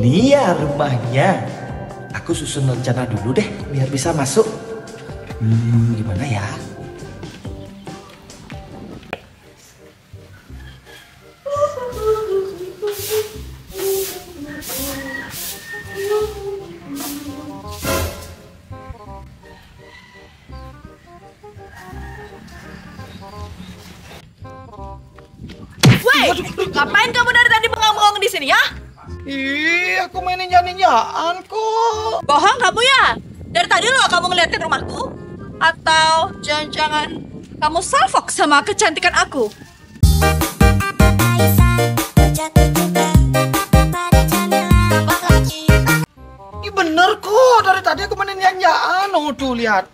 Ini ya rumahnya. Aku susun rencana dulu deh biar bisa masuk. Gimana ya? Woi, ngapain kamu dari tadi bengong-bengong di sini ya? Ih, aku main ninja-ninjaan kok. Bohong kamu ya? Dari tadi loh kamu ngeliatin rumahku? Atau jangan-jangan kamu salfok sama kecantikan aku? Ih, bener kok, dari tadi aku main ninja-ninjaan. Oh, tuh lihat.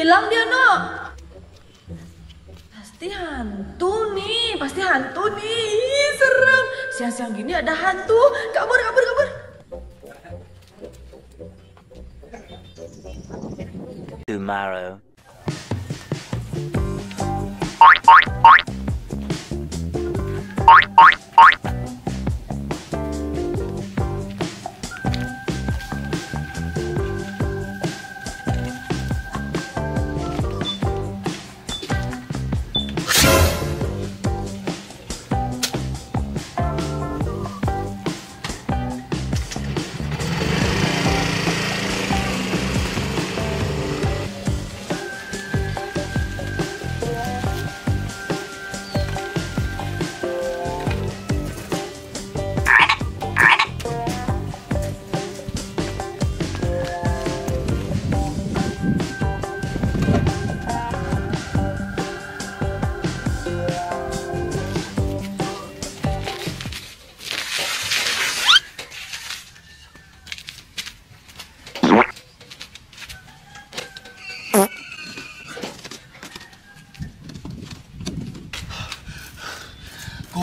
Hilang dia, no. Pasti hantu nih, pasti hantu nih. Ih, serem. Siang-siang gini ada hantu. Kabur, kabur, kabur. Tomorrow.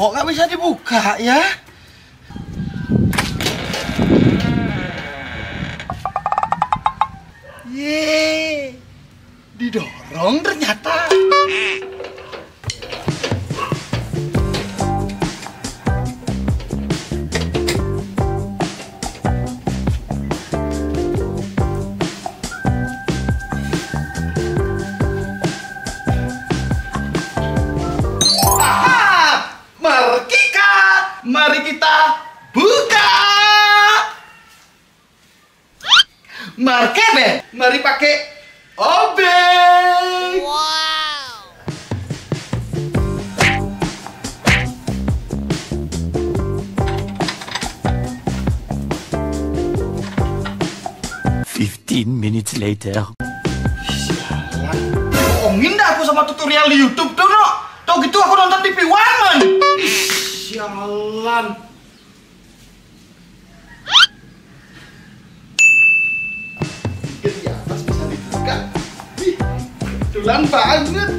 Kok nggak bisa dibuka ya? Yeay, didorong ternyata. Mari kita buka. Markebe, mari pakai obeng. Wow. 15 minutes later. Sialan, bohongin dah aku sama tutorial di YouTube tuh, no. Tau gitu aku nonton TV One, man. Sialan. Di atas bisa dibuka. Ih, kebetulan banget.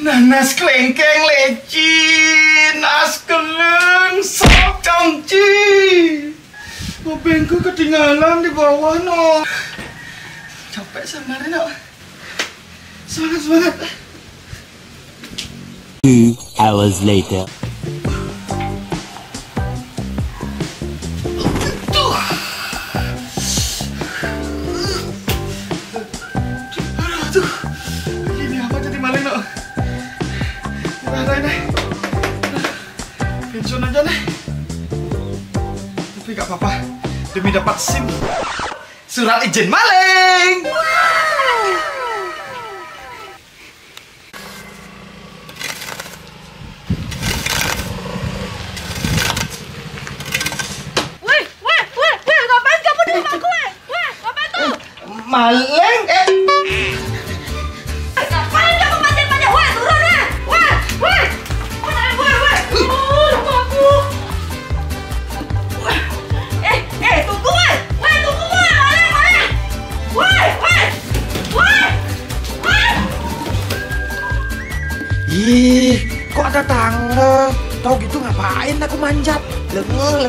Nanas kelengkeng lecin, as keleng, sok cangci. Obengku ketinggalan di bawah, no. Capek sama no. Semangat, semangat. 2 hours later. Ini apa jadi maling, no? Nah. Pensiun aja nih. Tapi gak apa-apa, demi dapat SIM. Surat izin maling. Weh, ngapain kamu di rumahku, weh? Weh, ngapain tuh? Maling? Ih, kok ada tangga? Tau gitu ngapain aku manjat? Lengah.